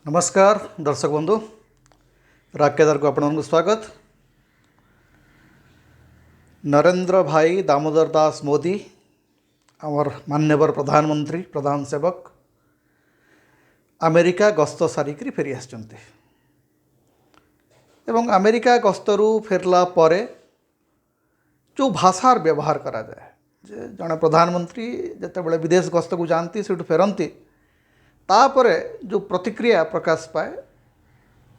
नमस्कार दर्शक बंधु राकेदार को आपको स्वागत। नरेंद्र भाई दामोदर दास मोदी आमर मान्यवर प्रधानमंत्री प्रधान सेवक अमेरिका गस्त सारिक फेरी आसचंती एवं अमेरिका गस्तरू फेरला परे जो भाषार व्यवहार करा जाए जे जड़े प्रधानमंत्री जिते बड़े विदेश गस्त को जाती से फेरती तापरे जो प्रतिक्रिया प्रकाश पाए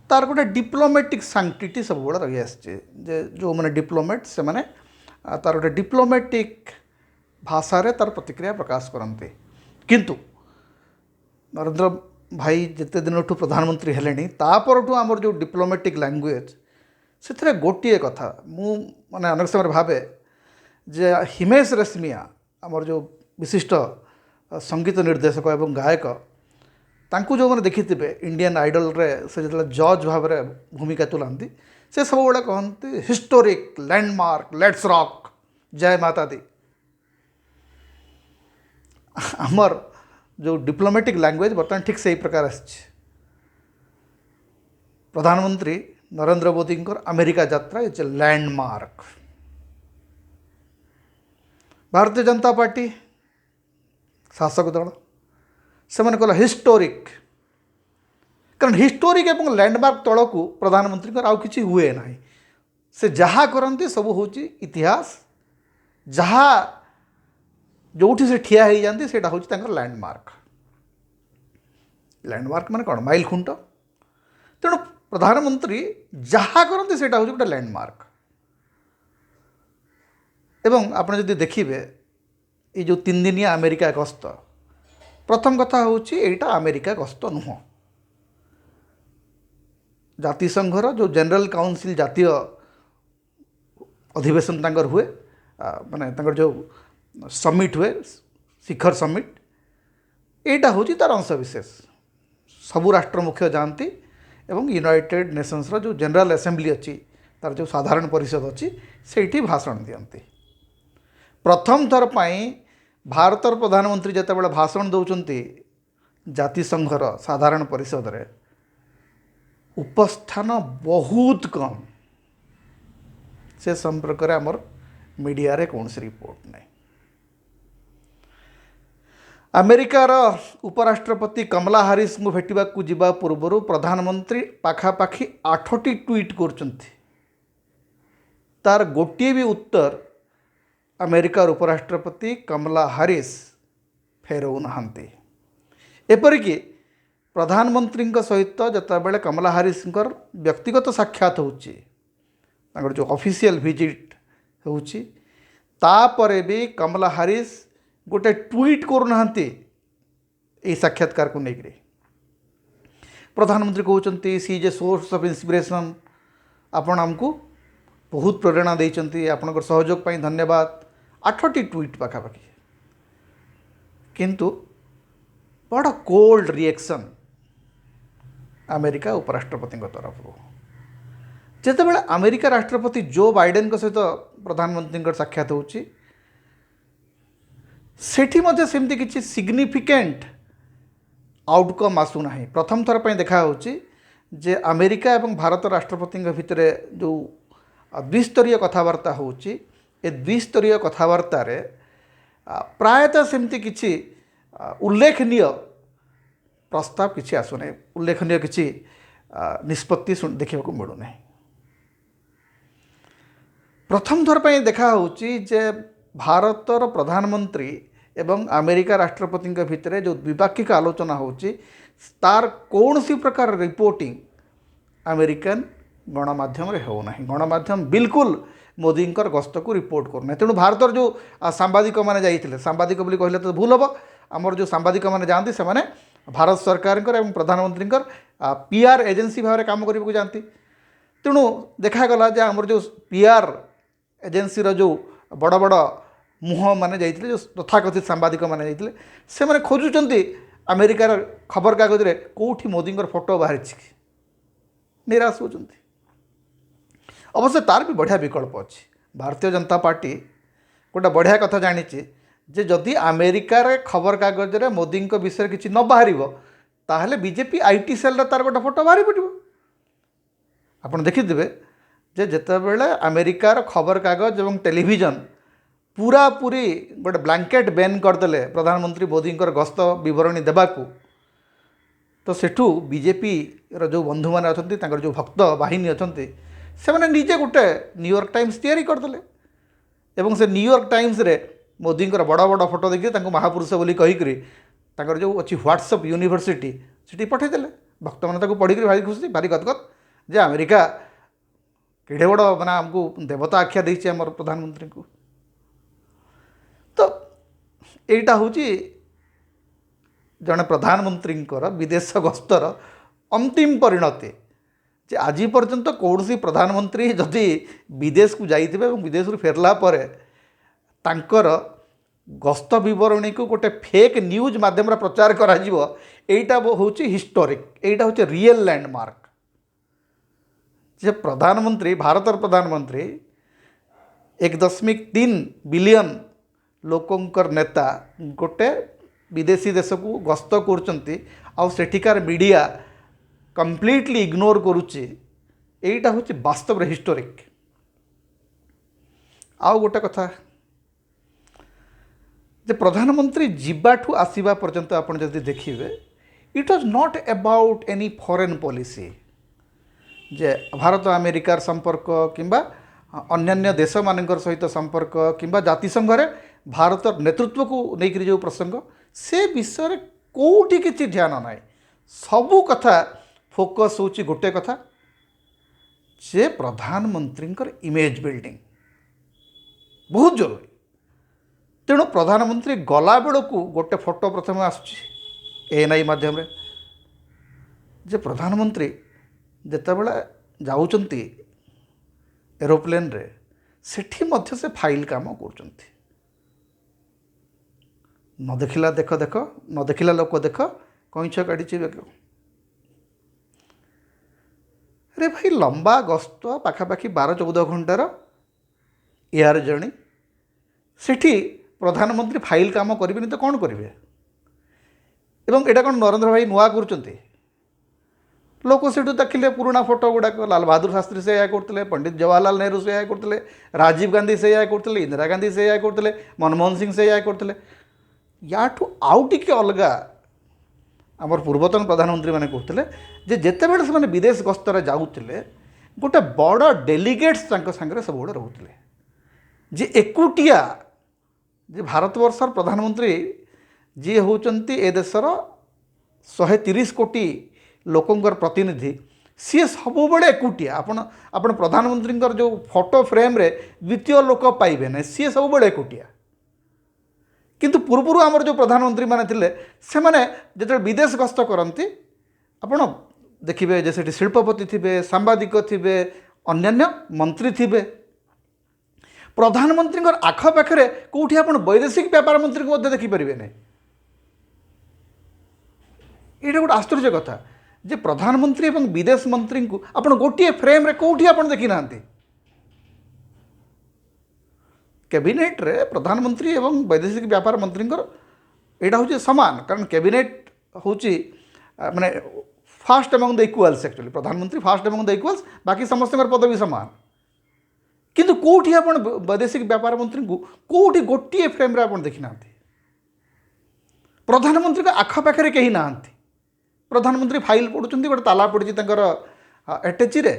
तार गोटे डिप्लोमेटिक सांक्टिटी सब बड़ा रही आसचे जे जो मैंने डिप्लोमेट से माने तार गोटे डिप्लोमेटिक भाषा रे तार प्रतिक्रिया प्रकाश करते किंतु नरेंद्र भाई जिते दिन प्रधानमंत्री हेले तापरठू आमर जो डिप्लोमेटिक लैंग्वेज से गोटे कथा मु माने अनेक समय भावे जे हिमेश रेशमिया आमर जो विशिष्ट संगीत निर्देशक एवं गायक तांकु जो मैंने देखी थे इंडियन आइडल रे से जो जज भाव में भूमिका तुलांती से सब गुड़ा कहते हिस्टोरिक लैंडमार्क लेट्स रॉक जय माता दी। आमर जो डिप्लोमेटिक लैंग्वेज बर्तमान ठीक से ही प्रकार आसी प्रधानमंत्री नरेंद्र मोदी अमेरिका यात्रा is a landmark. Bharatiya Janata party शासक दल से मैंने कहला हिस्टोरिक कारण हिस्टोरिक एवं लैंडमार्क तल को प्रधानमंत्री आउ किसी हुए ना से जहाँ करते सब हूँ इतिहास जहाँ जो से ठिया हो जाती से हूँ लैंडमार्क। लैंडमार्क माने कौन माइल खुंट तेणु प्रधानमंत्री जहाँ करते से हूँ गोटे लैंडमार्क। एवं आप देखिए ये जो 3 दिनिया अमेरिका गस्त प्रथम कथा हूँ यहाँ अमेरिका गस्त नुह जातिसंघर जो जनरल काउंसिल जातीय अधिवेशन तांकर हुए माने तांकर जो समिट हुए शिखर समिट यहाँ हूँ तार अंशविशेष सबू राष्ट्र मुख्य जाती एवं यूनाइटेड नेशंस जो जनरल असेंबली अच्छी तार जो साधारण परिषद अच्छी से भाषण दियंती। प्रथम थर पाई भारतर प्रधानमंत्री जिते बड़े भाषण दौरान जातिसंघर साधारण परिषद रे उपस्थान बहुत कम से संपर्क में आमर मीडिया रे कौन सी रिपोर्ट नहीं। अमेरिकार उपराष्ट्रपति कमला हारिस को भेटा जावा पूर्व प्रधानमंत्री पाखापाखि 8टी ट्वीट करचंती तार गोटे भी उत्तर अमेरिकार उपराष्ट्रपति कमला हारिस फेरऊ नहांती। एपरिकी प्रधानमंत्री सहित जितेबाला कमला हारिस व्यक्तिगत साक्षात होची जो ऑफिशियल विजिट होची तापरे भी कमला हारिस गोटे ट्वीट करूनाहांती ए साक्षात्कार को लेकर। प्रधानमंत्री कहते she is a source of inspiration आपण आमको बहुत प्रेरणा देइचंती आपनकर सहयोग पाई धन्यवाद 8टी ट्वीट पाखापाखि किंतु बड़ कोल्ड रिएक्शन अमेरिका उपराष्ट्रपति तरफ जिते बड़े अमेरिका राष्ट्रपति जो बाइडेन सहित प्रधानमंत्री साक्षात होची सेठी मध्य सेमती किसी सिग्निफिकेंट आउटकम आसूना। प्रथम थर पर देखा होची जे अमेरिका एवं भारत राष्ट्रपति भितर जो द्विस्तरीय कथबार्ता होची ए द्विस्तरीय कथबार्ता रे प्रायतः सेमती किसी उल्लेखनीय प्रस्ताव किसी आसुना उल्लेखनीय किसी निष्पत्ति देखा मिलूना। प्रथम थर पर देखा होची जे भारतर प्रधानमंत्री एवं अमेरिका राष्ट्रपति भितर जो द्विपाक्षिक आलोचना होची तार कौन सी प्रकार रिपोर्टिंग अमेरिकन गणमाध्यम रे होना। गणमाध्यम बिल्कुल मोदी गस्त को रिपोर्ट करना। तेणु भारतर जो सांबादिक मैंने जाइए सांबादिक बोली कहले तो भूल हम आमर जो सांबादिक मैंने जाती से माने भारत सरकार एवं प्रधानमंत्री पीआर एजेंसी भाव में काम करने को जाती। तेणु देखागला जे आमर जो पीआर एजेंसी रो जो बड़ बड़ मुह मैंने जाइए जो तथाकथित सांबादिक मैंने जाइए से मैंने खोजुंट अमेरिकार खबर कागज रे कौटी मोदी फोटो बाहरी निराश होती। अवश्य तार भी बढ़िया विकल्प अच्छी भारतीय जनता पार्टी गोटे बढ़िया कथा जानी जे जदि अमेरिकार खबर कागज रे मोदी विषय किसी न बाहर ताहले बीजेपी आईटी सेल तार गोटे फोटो बाहरी पड़ो। आपड़ देखिथे जे जितेबाला अमेरिकार खबर कागज और टेलीविजन पूरा पूरी गोटे ब्लैंकेट बैन करदे प्रधानमंत्री मोदी गस्त बरणी देवाकू, तो सेठू बीजेपी जो बंधु मैंने अच्छा जो भक्त बाहिनी अच्छा से मैंने निजे गोटे न्यूयॉर्क टाइम्स तैयारी करदे एवं से न्यूयॉर्क टाइम्स रे मोदी बड़ बड़ फोटो देखिए महापुरुष बोली कहीकर जो अच्छी व्हाट्सअप यूनिवर्सिटी से पठेदेले। भक्त मैंने पढ़ी भारी खुशी भारी गदगद जे अमेरिका केड़े बड़ मैंने आमको देवता आख्या देती आम प्रधानमंत्री को। तो यहीटा हूँ जड़े प्रधानमंत्री विदेश गस्तर अंतिम परिणति जे आज पर्यंत कौन सी प्रधानमंत्री जदि विदेश को जाइए और विदेश फेरला परे तांकर गस्त बरणी को गोटे फेक न्यूज माध्यम प्रचार करा हूँ हिस्टोरिक, यहाँ हूँ रियल लैंडमार्क जे प्रधानमंत्री भारतर प्रधानमंत्री 1.3 बिलियन लोकंकर नेता गोटे विदेशी देश को गस्त कर मीडिया कंप्लीटली इग्नोर करुच्ची। यहीटा हूँ वास्तव हिस्टोरिक। आउ गोटे कथा जे प्रधानमंत्री जीवाठू आसवा पर्यंत आप देखिए it was not about any foreign policy जे भारत अमेरिकार संपर्क किंबा अन्य देश मान सहित संपर्क किंबा जातिसंघ रे भारत नेतृत्व को लेकर जो प्रसंग से विषय कौटी किसी ध्यान ना, सबू कथा फोकस होची गोटे कथा जे प्रधानमंत्री इमेज बिल्डिंग बहुत जरूरी। तेणु प्रधानमंत्री गला बेलू गोटे फोटो प्रथम ANI माध्यम रे जे प्रधानमंत्री जितेबाला जाऊँच एरोप्लेन रे सेठी मध्य से फाइल काम कर न देखिला देख देख न देखिला लोक देख कईछ काढ़ी बेक। अरे भाई लंबा गस्त पाखापाखि 12-14 घंटार एयर जर्नी सेठी प्रधानमंत्री फाइल काम करेंगे तो कौन करेंगे एवं एटा कौन नरेंद्र भाई नुआ कर लोक से देखिले पुराना फोटो गुड़ाक लाल बहादुर शास्त्री से करते, पंडित जवाहरलाल नेहरू से करते, राजीव गांधी से करते, इंदिरा गांधी से करते, मनमोहन सिंह से करते। याठू आउ टिके अलग आमर पूर्वतन प्रधानमंत्री मैंने कहते जितेबाला से विदेश गस्तर जाऊले गोटे बड़ डेलीगेट्स सांगे सब रोते जे एकुटिया जे भारतवर्षर प्रधानमंत्री जी होचंती ए देशर 130 कोटी लोकंकर प्रतिनिधि सी सब एकुटिया आपण प्रधानमंत्री जो फोटो फ्रेम रे द्वितीय लोक पाइबे ना, सी सब एकुटिया। किंतु पूर्व आमर जो प्रधानमंत्री माने थिले से माने जो विदेश गस्त करती आपण देखिए जे सेठी शिल्पपति थिबे, सांबादिक थिबे, अन्यान्य मंत्री थिबे। प्रधानमंत्री आखपाखे कौटी आप वैदेशिक व्यापार मंत्री को देखिपारे ना। ये गोटे आश्चर्य कथा जे प्रधानमंत्री एवं विदेश मंत्री को आप गोटे फ्रेम रे कौटी आप देखी ना। कैबिनेट रे प्रधानमंत्री एवं वैदेशिक व्यापार मंत्री यहाँ हूँ सामान, कारण कैबिनेट हूँ माने fast among the equals. Actually प्रधानमंत्री फास्ट एमंग द इक्वाल्स, बाकी समस्त पदवी सामान। किंतु कौटी आप वैदेशिक व्यापार मंत्री को कौटी गोटे फ्रेम रे आप देखी ना। प्रधानमंत्री का आखपाखे कहीं ना, प्रधानमंत्री फाइल पढ़ुं गोटे ताला पड़ी एटेची रे,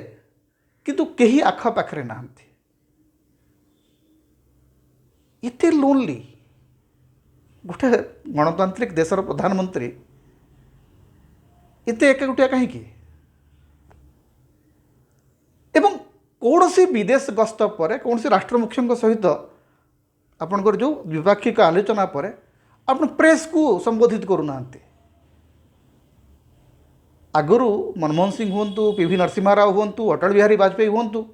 किंतु कहीं आखपाखे ना। इतने लोनली गोटे गणतांत्रिक देशर प्रधानमंत्री इतने एकगुटिया कहीं एवं कौन सी विदेश गस्त पर कौन सी राष्ट्र मुख्यों सहित आपणकर जो द्विपाक्षिक आलोचना पर आप प्रेस को संबोधित करूना। आगु मनमोहन सिंह हूँ, PV नरसिम्हा राव हूँ, अटल बिहारी वाजपेयी हूँ,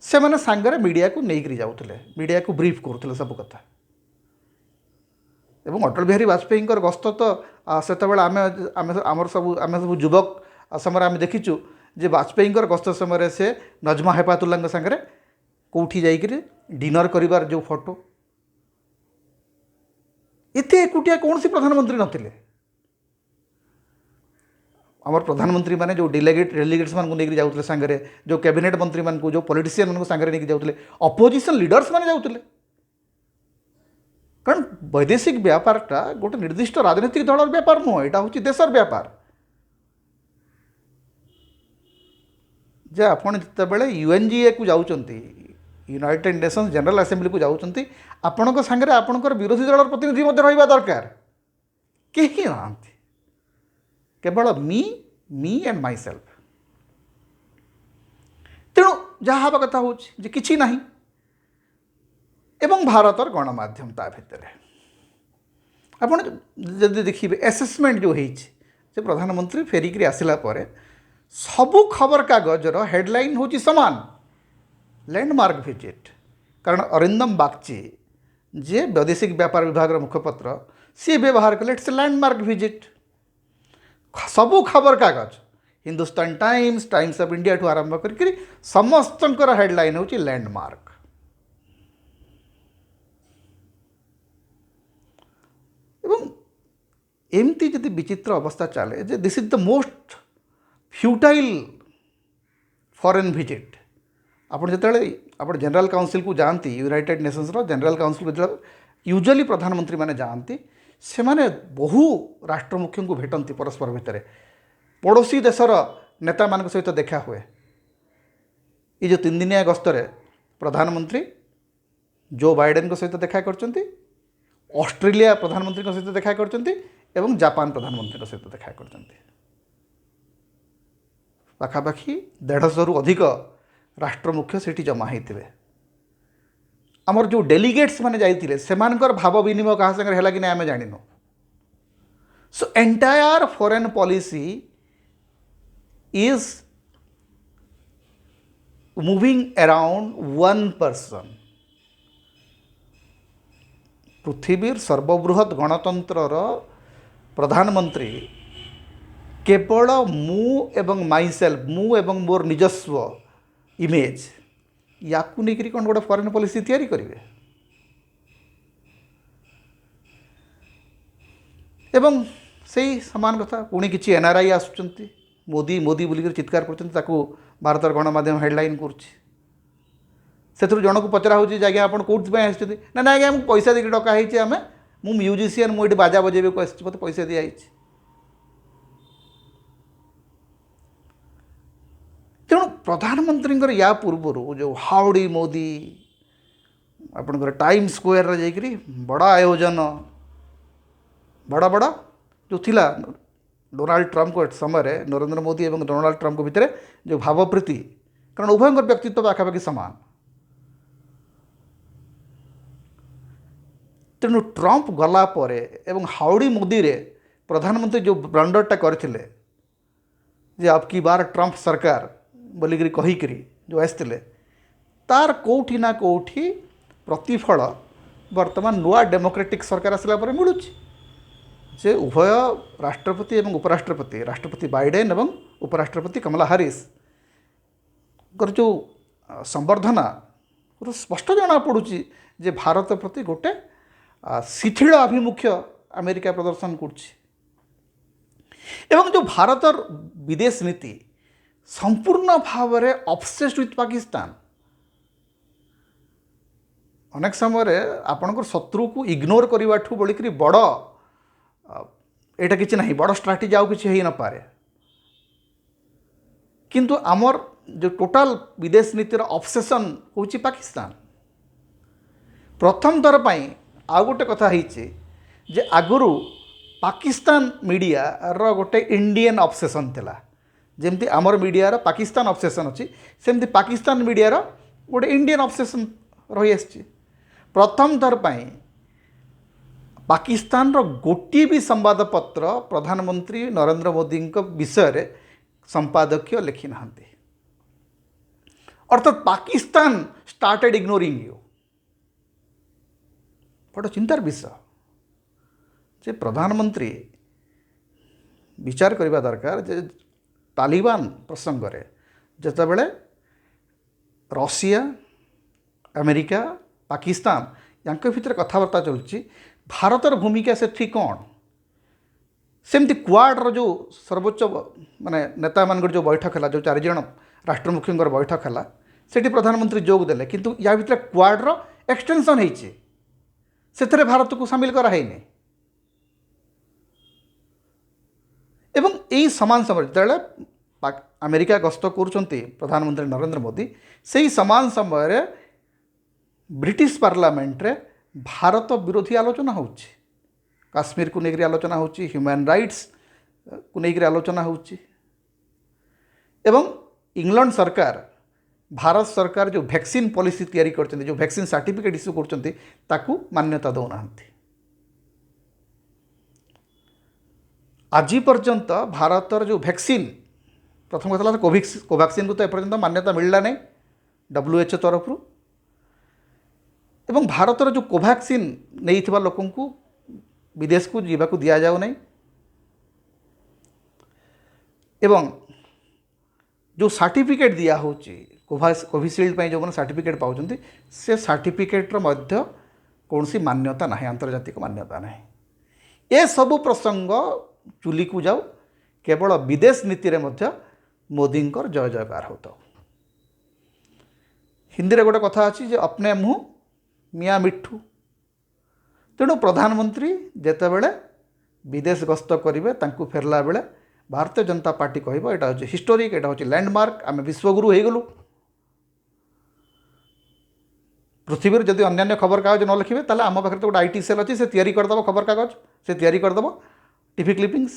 से मैंने सांगरे मीडिया को लेकर जाऊले, मीडिया को ब्रीफ करुले सब कथा। एवं अटल बिहारी वाजपेयी गस्त तो से आमर सब युवक समय आम देखीचु जे वाजपेयी गस्त समय से नजमा हेपातुल्ला सांगरे कौटी जाइए डिनर करिवार जो फोटो, इतने एकुटिया कौन सी प्रधानमंत्री नथिले। आमर प्रधानमंत्री माने जो डेलीगेट्स मान लेकर जाते सांगे जो कैबिनेट मंत्री मान जो पॉलिटिशियन मान सांगे नहीं जाते अपोजिशन लीडर्स माने जाते कारण वैदेशिक व्यापारटा गोटे निर्दिष्ट राजनीतिक दलर व्यापार नुह यहाँ हूँ देशर व्यापार जे आपड़ जितेबाला यूएनजीए को जाऊँगी यूनाइटेड नेशंस जनरल असेंबली को जाऊँगी आपण सांगे आपणकर विरोधी दलर प्रतिनिधि रहा दरकार कहीं ना केवल मी एंड माई सेल्फ तेणु जहाँ हवा कथा हूँ कि ना एवं भारतर गणमाध्यम ता भितर आपड़ जदि देखिए एसेसमेंट जो होती प्रधानमंत्री फेरिकी आसला पर सबू खबर कागजर हेडलाइन हूँ सामान लैंडमार्क विजिट कारण अरिंदम बागची जे वैदेशिक व्यापार विभाग मुखपत्र सी व्यवहार कले इट्स लैंडमार्क विजिट सबू खबर कागज Hindustan times times of India ठू आरंभ कर समस्त हेडलाइन हूँ लैंडमार्क एवं एमती जदि विचित्र अवस्था चले जे this is the most futile foreign visit आपड़ जिते आप जनरल काउंसिल को जाती यूनाइटेड नेशंस जनरल काउंसिल को यूजुअली प्रधानमंत्री माने जाती से माने बहु राष्ट्र मुख्यों को भेटती परस्पर भितर पड़ोसी देशर नेता मान सहित देखा हुए ये जो 3 दिनिया गस्तरे प्रधानमंत्री जो बाइडेन सहित देखा करचंती ऑस्ट्रेलिया प्रधानमंत्री सहित देखा करचंती एवं जापान प्रधानमंत्री सहित देखा करचंती पाखापाखि 150 रु अधिक राष्ट्र मुख्य सेठी जमा होते आमर जो डेलीगेट्स माने जाइतिले सेमानकर भाव विनिमय कहा संगे हैला कि ना आमे जानिनो so entire foreign policy is moving around one person पृथ्वीर सर्वबृहत गणतंत्रर प्रधानमंत्री केवल मु एवं माई सेल्फ मु एवं मोर निजस्व इमेज या नहीं कौन गोटे फॉरेन पॉलिसी तैयारी करेंगे एवं से समान कथा पुणी किसी एनआरआई आसुच्च मोदी मोदी बोलिक चित्कार कर भारतर गणमाध्यम हेडलाइन कर जन को पचरा होगी आज्ञा आप कौन आसते ना ना आज्ञा पैसा देकर डकाई आम मु म्यूजिशियन मुझे बाजा बजेबे को आस मत पैसा दिखाई तेणु प्रधानमंत्री या पूर्वर जो हाउडी मोदी आपणकर टाइम स्क्वायर जाकरी बड़ा आयोजन बड़ा बड़ा जो थिला डोनाल्ड ट्रम्प को समय नरेंद्र मोदी और डोनाल्ड ट्रम्प भितर जो भावप्रीति कारण उभयर व्यक्तित्व पाखापाखि सामान तेणु ट्रम्प गला परे एवं हाउडी मोदी रे प्रधानमंत्री जो ब्लंडरटा करथिले जे अब की बार ट्रम्प सरकार बोलिकी कहीकि जो आसते तार कौटी ना कौटी प्रतिफल वर्तमान नुआ डेमोक्रेटिक सरकार आसला पर मिलूँ जे उभय राष्ट्रपति एवं उपराष्ट्रपति राष्ट्रपति बाइडेन एवं उपराष्ट्रपति कमला हारिस जो संवर्धना स्पष्ट जना पड़ुची जे भारत प्रति गोटे शिथिल आभिमुख्य अमेरिका प्रदर्शन करुच्ची एवं जो भारतर विदेश नीति संपूर्ण भाव में ऑब्सेस्ड विथ पाकिस्तान अनेक समय आपणकर शत्रु को इग्नोर करने बोलिक बड़ यहाँ कि ना बड़ स्ट्राटेजी आउ कि न पारे किंतु आमर जो टोटाल विदेश नीतिर ऑब्सेशन होची पाकिस्तान प्रथम थर पर आउ गोटे कथा जे आगुरु पाकिस्तान मीडिया रो गोटे इंडियन ऑब्सेशन थिला जेमती आमर मीडिया रो पाकिस्तान ऑब्सेशन अच्छी सेमती पाकिस्तान मीडिया रो गोटे इंडियन ऑब्सेशन रही आसी प्रथम थर पर पाकिस्तान रो गोटी भी संवादपत्र प्रधानमंत्री नरेंद्र मोदी विषय रे संपादकीय लिखि ना अर्थात पाकिस्तान स्टार्टेड इग्नोरिंग यू बड़ा चिंतार विषय जे प्रधानमंत्री विचार करने दरकार जे तालिबान प्रसंग रे जितेबाला रशिया अमेरिका पाकिस्तान यांक भितर कथबार्ता चलुची भारतर भूमिका से ठीक कौन सेमती क्वाड्र जो सर्वोच्च माने नेता मान जो बैठक है जो 4 जन राष्ट्रमुख्य बैठक है सेठी प्रधानमंत्री जोग देले किंतु या भितर क्वाड्र एक्सटेंशन होइछि से भारत को सामिल कराई एवं यही समान समय जो अमेरिका गस्त कर प्रधानमंत्री नरेंद्र मोदी से ही समान समय ब्रिटिश पार्लियामेंट रे भारत विरोधी आलोचना होछि काश्मीर को लेकर आलोचना होछि ह्यूमन राइट्स को लेकर आलोचना होछि एवं इंग्लैंड सरकार भारत सरकार जो वैक्सीन पॉलिसी तैयारी करछन्ती जो वैक्सीन सर्टिफिकेट इश्यू करछन्ती ताकू मान्यता दौनाहांती आज पर्यंत भारतर जो वैक्सीन प्रथम कथा कोवैक्सीन को तो एपर्यंत मान्यता मिलला नहीं WHO तरफ एवं भारतर जो कोवैक्सीन नहीं थिबा लोकन को विदेश को जीवा को दिया जाओ नहीं एवं जो सर्टिफिकेट दिया होची कोविशील्ड पे जो सर्टिफिकेट पाउछन्ती से सर्टिफिकेट रो मध्य कौनसी मान्यता नहीं अंतर्जातिक मान्यता नहीं ये सब प्रसंग चुली को जाओ केवल विदेश नीति रे मध्य मोदी जय जयकार होता हिंदी रे गोटे कथा अच्छी अपने मुँह मियाँ मिठू तेणु प्रधानमंत्री जेतेबेले विदेश गस्त करेंगे तांकु फेरला बेले भारतीय जनता पार्टी कहब यहाँ हूँ हिस्टोरिक यहाँ हूँ लैंडमार्क आम विश्वगुरु हो गलु पृथ्वी जदि अन्य खबर कागज न लिखे ताले आम पाखे तो गोटे IT सेल अच्छी से तैयारी करदेव खबर कागज से तैयारी करदेव टीवी क्लिपिंग्स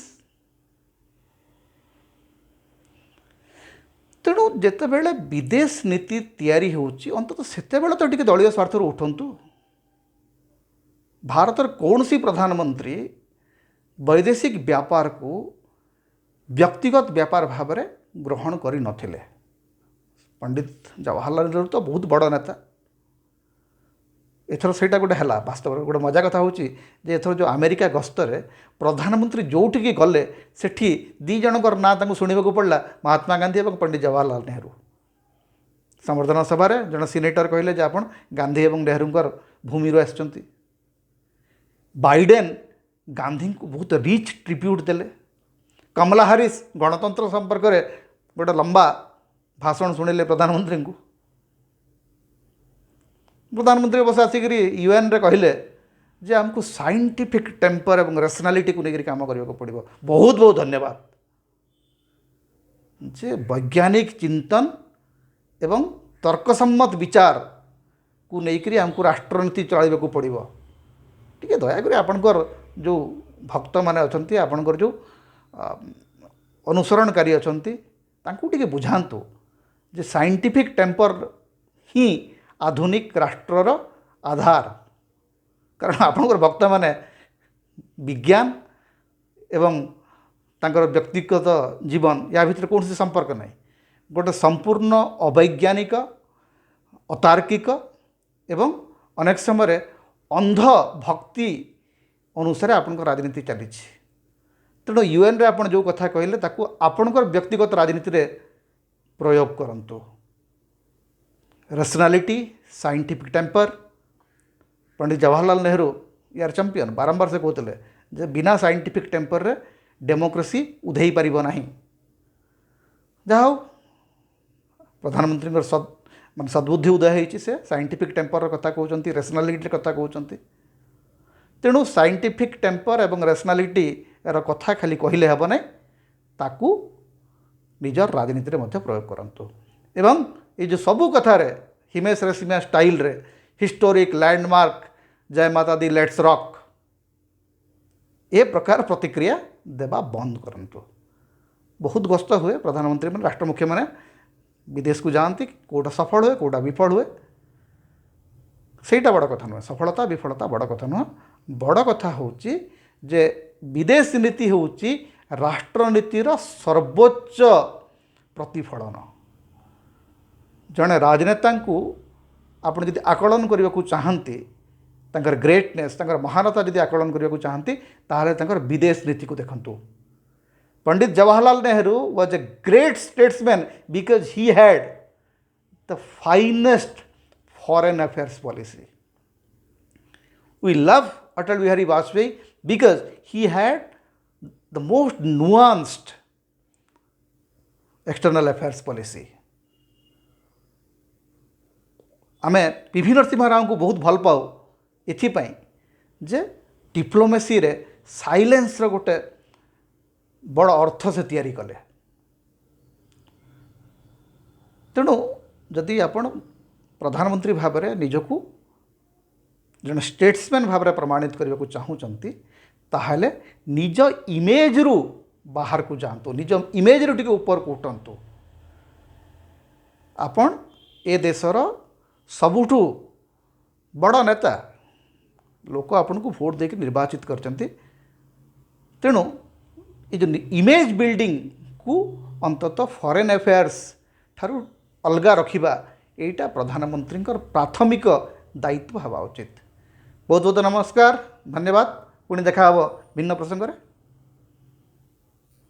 तेणु जेतेबेले विदेश नीति तैयारी होची अंततः सेतेबेले तो टिके दलीय स्वार्थ उठंतु भारतर कौन सी प्रधानमंत्री वैदेशिक व्यापार को व्यक्तिगत व्यापार भाव में ग्रहण करि नथिले पंडित जवाहरलाल नेहरू तो बहुत बड़ नेता एथर सेटा गोटे है वास्तव गोटे मजा कथा हूँ जे एथर जो अमेरिका गस्तरे प्रधानमंत्री जोठिकी गले सेठी दी जनकर ना तांको शुणा पड़ा महात्मा गांधी और पंडित जवाहरलाल नेहरू संवर्धना सभा जन सिनेटर कहले जे आपण गांधी और नेहरूंकर भूमि आसचंती बाइडेन गांधी को बहुत रिच ट्रिब्यूट देले कमला हारिस गणतंत्र संपर्क में गोटे लंबा भाषण शुणिले प्रधानमंत्री को प्रधानमंत्री बस आसिक UN रे कहले जे हमको साइंटिफिक टेम्पर और रेशनालिटी को लेकर काम करने को पड़ो बहुत बहुत धन्यवाद जे वैज्ञानिक चिंतन एवं तर्कसम्मत विचार को लेकर हमको राष्ट्रनीति चलाइबा को पड़ो टी दयाकोरी आपणकर जो भक्त मैंने अच्छा आपणकर जो अनुसरणकारी अच्छा टी बुझातु जे साइंटिफिक टेम्पर ही आधुनिक राष्ट्रर आधार कारण आपणकर भक्त मैंने विज्ञान एवं तांकर व्यक्तिगत जीवन या भीतर कौन सी संपर्क नहीं गोटे संपूर्ण अवैज्ञानिक अतार्किक एवं अनेक समय अंध भक्ति अनुसार आपणकर राजनीति चली तेणु UN रे आपण जो कथा कहले ताकू आपणकर व्यक्तिगत राजनीति रे प्रयोग करंतु रेशनालिटी साइंटिफिक टेम्पर पंडित जवाहरलाल नेहरू यार चैंपियन बारंबार से कहते जे बिना साइंटिफिक टेम्पर रे डेमोक्रेसी उधेई पारिब नाही जहा प्रधानमंत्री मान सद्बुद्धि उदय होती से साइंटिफिक टेम्पर कथा कहते रेशनालिटी कथा कहते तेणु साइंटिफिक टेम्पर एवं रेशनालिटी यार कथा खाली कहले हेब ना ताकू निजर राजनीति रे मध्य प्रयोग करंतु एवं ये जो सबू कथा रे हिमेश रेशमिया स्टाइल रे हिस्टोरिक लैंडमार्क जय माता दी लेट्स रॉक ए प्रकार प्रतिक्रिया देवा बंद करंतु बहुत गस्त हुए प्रधानमंत्री मैंने राष्ट्र मुख्य मैंने विदेश को जाती कोटा सफल हुए कोटा विफल हुए सेटा बड़ कथा नुह सफलता विफलता बड़ कथा नुह बड़ कथा होची जे विदेश नीति होची राष्ट्रनीतिर सर्वोच्च प्रतिफलन जड़े राजनेता को आपड़ जब आकलन करने को चाहती तंकर ग्रेटनेस तंकर महानता जब आकलन करने को चाहती ताहले तंकर विदेश नीति को देखंतु Pandit Jawaharlal Nehru was a great statesman because he had the finest foreign affairs policy we love Atal Bihari Vajpayee because he had the most nuanced external affairs policy. आमे पीवी नरसिम्हा राव को बहुत भल पाऊ एथिपाई जे डिप्लोमेसी रे साइलेंस रो गोटे बड़ अर्थ से तैयारी कले। तेणु जदि आपण प्रधानमंत्री भाव में निजकू जन स्टेट्समैन भाव में प्रमाणित करने को चाहूँगी ताहले निज इमेज रु बाहर को जातु, निज इमेज रु टिके ऊपर को उठंतु। आपण ए देशर सबुठु बड़ नेता, लोक आपन को भोट देके निर्वाचित करचंती। तेणु ये जो इमेज बिल्डिंग को अंततः फॉरेन अफेयर्स ठारू अलगा रखिबा एटा प्रधानमंत्री प्राथमिक दायित्व हवा उचित। बहुत बहुत नमस्कार, धन्यवाद। पुणी देखा भिन्न प्रसंग रे।